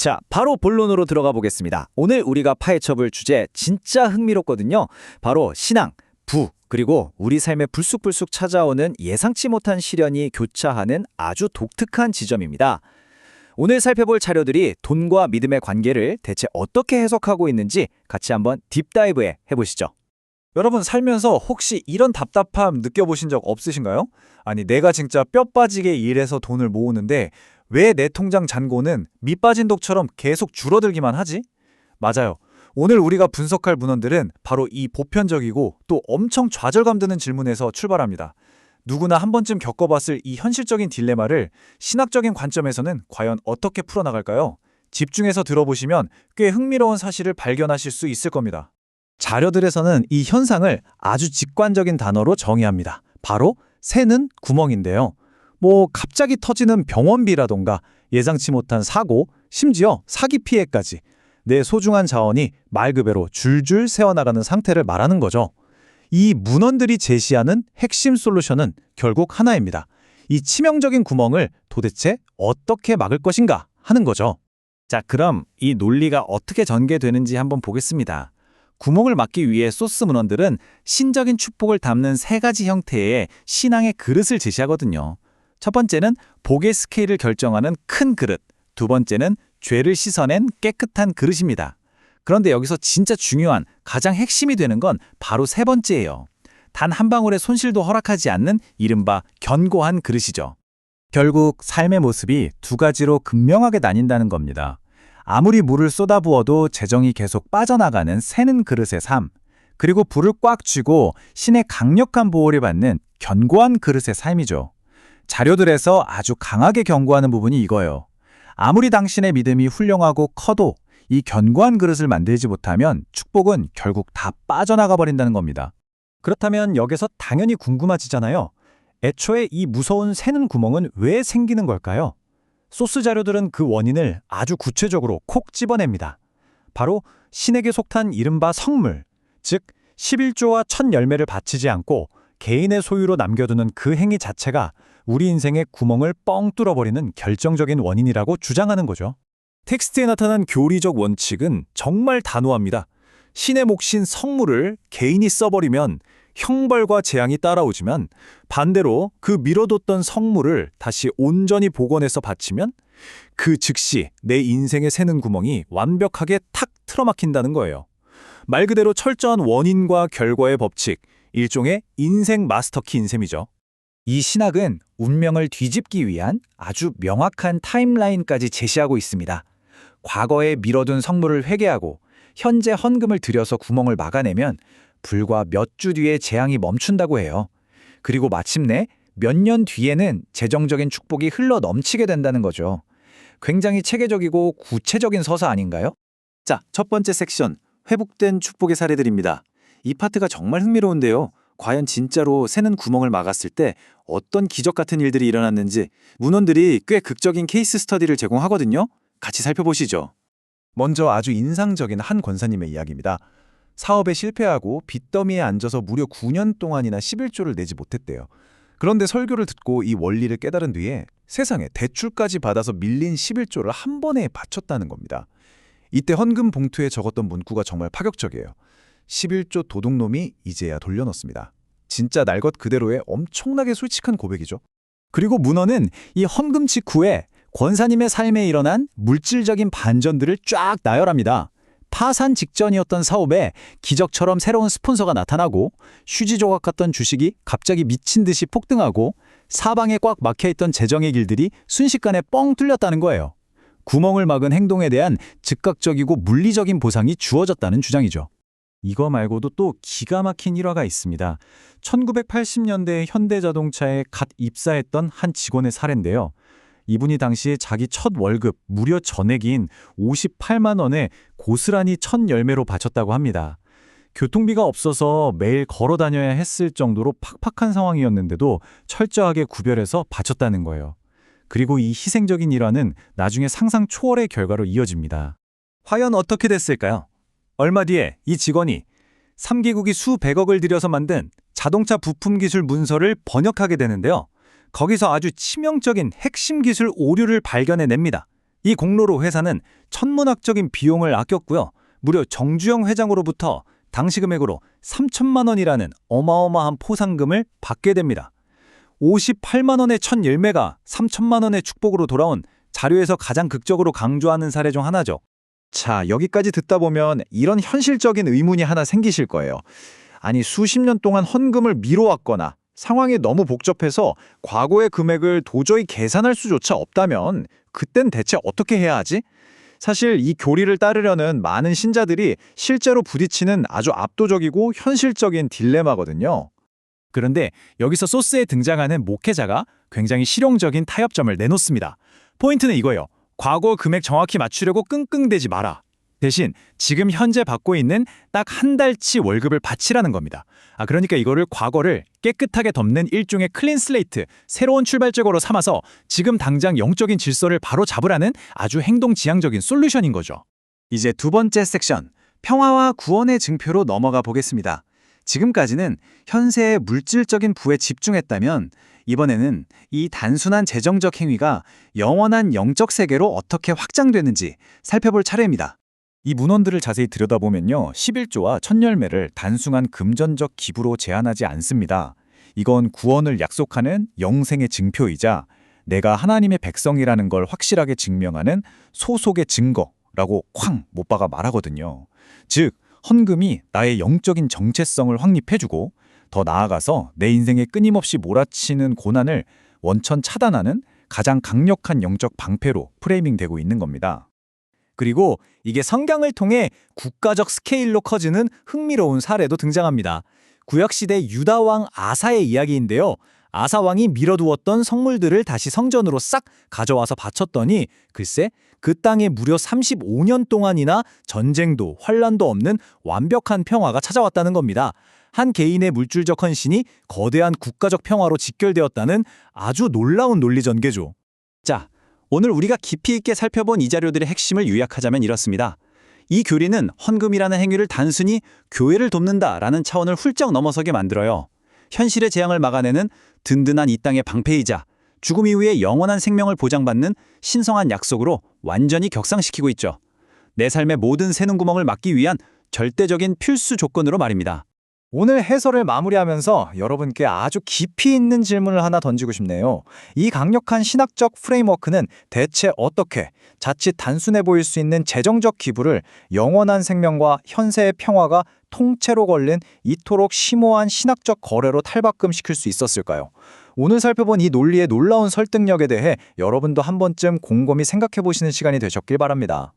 자, 바로 본론으로 들어가 보겠습니다. 오늘 우리가 파헤쳐볼 주제 진짜 흥미롭거든요. 바로 신앙, 부, 그리고 우리 삶에 불쑥불쑥 찾아오는 예상치 못한 시련이 교차하는 아주 독특한 지점입니다. 오늘 살펴볼 자료들이 돈과 믿음의 관계를 대체 어떻게 해석하고 있는지 같이 한번 딥다이브해 보시죠. 여러분 살면서 혹시 이런 답답함 느껴보신 적 없으신가요? 아니 내가 진짜 뼈 빠지게 일해서 돈을 모으는데 왜 내 통장 잔고는 밑 빠진 독처럼 계속 줄어들기만 하지? 맞아요. 오늘 우리가 분석할 문헌들은 바로 이 보편적이고 또 엄청 좌절감 드는 질문에서 출발합니다. 누구나 한 번쯤 겪어봤을 이 현실적인 딜레마를 신학적인 관점에서는 과연 어떻게 풀어나갈까요? 집중해서 들어보시면 꽤 흥미로운 사실을 발견하실 수 있을 겁니다. 자료들에서는 이 현상을 아주 직관적인 단어로 정의합니다. 바로 새는 구멍인데요. 갑자기 터지는 병원비라던가 예상치 못한 사고, 심지어 사기 피해까지 내 소중한 자원이 말 그대로 줄줄 새어나가는 상태를 말하는 거죠. 이 문헌들이 제시하는 핵심 솔루션은 결국 하나입니다. 이 치명적인 구멍을 도대체 어떻게 막을 것인가 하는 거죠. 자, 그럼 이 논리가 어떻게 전개되는지 한번 보겠습니다. 구멍을 막기 위해 소스 문헌들은 신적인 축복을 담는 세 가지 형태의 신앙의 그릇을 제시하거든요. 첫 번째는 복의 스케일을 결정하는 큰 그릇, 두 번째는 죄를 씻어낸 깨끗한 그릇입니다. 그런데 여기서 진짜 중요한 가장 핵심이 되는 건 바로 세 번째예요. 단 한 방울의 손실도 허락하지 않는 이른바 견고한 그릇이죠. 결국 삶의 모습이 두 가지로 극명하게 나뉜다는 겁니다. 아무리 물을 쏟아부어도 재정이 계속 빠져나가는 새는 그릇의 삶, 그리고 불을 꽉 쥐고 신의 강력한 보호를 받는 견고한 그릇의 삶이죠. 자료들에서 아주 강하게 경고하는 부분이 이거예요. 아무리 당신의 믿음이 훌륭하고 커도 이 견고한 그릇을 만들지 못하면 축복은 결국 다 빠져나가 버린다는 겁니다. 그렇다면 여기서 당연히 궁금해지잖아요. 애초에 이 무서운 새는 구멍은 왜 생기는 걸까요? 소스 자료들은 그 원인을 아주 구체적으로 콕 집어냅니다. 바로 신에게 속한 이른바 성물, 즉 11조와 첫 열매를 바치지 않고 개인의 소유로 남겨두는 그 행위 자체가 우리 인생의 구멍을 뻥 뚫어버리는 결정적인 원인이라고 주장하는 거죠. 텍스트에 나타난 교리적 원칙은 정말 단호합니다. 신의 몫인 성물을 개인이 써버리면 형벌과 재앙이 따라오지만 반대로 그 미뤄뒀던 성물을 다시 온전히 복원해서 바치면 그 즉시 내 인생의 새는 구멍이 완벽하게 탁 틀어막힌다는 거예요. 말 그대로 철저한 원인과 결과의 법칙, 일종의 인생 마스터키인 셈이죠. 이 신학은 운명을 뒤집기 위한 아주 명확한 타임라인까지 제시하고 있습니다. 과거에 미뤄둔 성물을 회개하고 현재 헌금을 들여서 구멍을 막아내면 불과 몇 주 뒤에 재앙이 멈춘다고 해요. 그리고 마침내 몇 년 뒤에는 재정적인 축복이 흘러 넘치게 된다는 거죠. 굉장히 체계적이고 구체적인 서사 아닌가요? 자, 첫 번째 섹션, 회복된 축복의 사례들입니다. 이 파트가 정말 흥미로운데요. 과연 진짜로 새는 구멍을 막았을 때 어떤 기적 같은 일들이 일어났는지 문헌들이 꽤 극적인 케이스 스터디를 제공하거든요. 같이 살펴보시죠. 먼저 아주 인상적인 한 권사님의 이야기입니다. 사업에 실패하고 빚더미에 앉아서 무려 9년 동안이나 11조를 내지 못했대요. 그런데 설교를 듣고 이 원리를 깨달은 뒤에 세상에 대출까지 받아서 밀린 11조를 한 번에 바쳤다는 겁니다. 이때 헌금 봉투에 적었던 문구가 정말 파격적이에요. 11조 도둑놈이 이제야 돌려넣습니다. 진짜 날 것 그대로의 엄청나게 솔직한 고백이죠. 그리고 문헌은 이 헌금 직후에 권사님의 삶에 일어난 물질적인 반전들을 쫙 나열합니다. 파산 직전이었던 사업에 기적처럼 새로운 스폰서가 나타나고 휴지 조각 같던 주식이 갑자기 미친 듯이 폭등하고 사방에 꽉 막혀있던 재정의 길들이 순식간에 뻥 뚫렸다는 거예요. 구멍을 막은 행동에 대한 즉각적이고 물리적인 보상이 주어졌다는 주장이죠. 이거 말고도 또 기가 막힌 일화가 있습니다. 1980년대 현대자동차에 갓 입사했던 한 직원의 사례인데요. 이분이 당시 자기 첫 월급 무려 전액인 58만 원에 고스란히 첫 열매로 바쳤다고 합니다. 교통비가 없어서 매일 걸어 다녀야 했을 정도로 팍팍한 상황이었는데도 철저하게 구별해서 바쳤다는 거예요. 그리고 이 희생적인 일화는 나중에 상상 초월의 결과로 이어집니다. 과연 어떻게 됐을까요? 얼마 뒤에 이 직원이 3개국이 수백억을 들여서 만든 자동차 부품 기술 문서를 번역하게 되는데요. 거기서 아주 치명적인 핵심 기술 오류를 발견해냅니다. 이 공로로 회사는 천문학적인 비용을 아꼈고요. 무려 정주영 회장으로부터 당시 금액으로 3천만 원이라는 어마어마한 포상금을 받게 됩니다. 58만 원의 첫 열매가 3천만 원의 축복으로 돌아온 자료에서 가장 극적으로 강조하는 사례 중 하나죠. 자, 여기까지 듣다 보면 이런 현실적인 의문이 하나 생기실 거예요. 아니, 수십 년 동안 헌금을 미뤄왔거나 상황이 너무 복잡해서 과거의 금액을 도저히 계산할 수조차 없다면 그땐 대체 어떻게 해야 하지? 사실 이 교리를 따르려는 많은 신자들이 실제로 부딪히는 아주 압도적이고 현실적인 딜레마거든요. 그런데 여기서 소스에 등장하는 목회자가 굉장히 실용적인 타협점을 내놓습니다. 포인트는 이거예요. 과거 금액 정확히 맞추려고 끙끙대지 마라. 대신 지금 현재 받고 있는 딱 한 달치 월급을 바치라는 겁니다. 그러니까 이거를 과거를 깨끗하게 덮는 일종의 클린 슬레이트, 새로운 출발점으로 삼아서 지금 당장 영적인 질서를 바로 잡으라는 아주 행동지향적인 솔루션인 거죠. 이제 두 번째 섹션, 평화와 구원의 증표로 넘어가 보겠습니다. 지금까지는 현세의 물질적인 부에 집중했다면 이번에는 이 단순한 재정적 행위가 영원한 영적 세계로 어떻게 확장되는지 살펴볼 차례입니다. 이 문헌들을 자세히 들여다보면요. 11조와 첫 열매를 단순한 금전적 기부로 제한하지 않습니다. 이건 구원을 약속하는 영생의 증표이자 내가 하나님의 백성이라는 걸 확실하게 증명하는 소속의 증거라고 쾅 못 박아 말하거든요. 즉, 헌금이 나의 영적인 정체성을 확립해주고 더 나아가서 내 인생에 끊임없이 몰아치는 고난을 원천 차단하는 가장 강력한 영적 방패로 프레이밍되고 있는 겁니다. 그리고 이게 성경을 통해 국가적 스케일로 커지는 흥미로운 사례도 등장합니다. 구약시대 유다왕 아사의 이야기인데요. 아사 왕이 밀어두었던 성물들을 다시 성전으로 싹 가져와서 바쳤더니 글쎄 그 땅에 무려 35년 동안이나 전쟁도 환란도 없는 완벽한 평화가 찾아왔다는 겁니다. 한 개인의 물질적 헌신이 거대한 국가적 평화로 직결되었다는 아주 놀라운 논리 전개죠. 자, 오늘 우리가 깊이 있게 살펴본 이 자료들의 핵심을 요약하자면 이렇습니다. 이 교리는 헌금이라는 행위를 단순히 교회를 돕는다라는 차원을 훌쩍 넘어서게 만들어요. 현실의 재앙을 막아내는 든든한 이 땅의 방패이자 죽음 이후에 영원한 생명을 보장받는 신성한 약속으로 완전히 격상시키고 있죠. 내 삶의 모든 새는 구멍을 막기 위한 절대적인 필수 조건으로 말입니다. 오늘 해설을 마무리하면서 여러분께 아주 깊이 있는 질문을 하나 던지고 싶네요. 이 강력한 신학적 프레임워크는 대체 어떻게 자칫 단순해 보일 수 있는 재정적 기부를 영원한 생명과 현세의 평화가 통째로 걸린 이토록 심오한 신학적 거래로 탈바꿈시킬 수 있었을까요? 오늘 살펴본 이 논리의 놀라운 설득력에 대해 여러분도 한 번쯤 곰곰이 생각해 보시는 시간이 되셨길 바랍니다.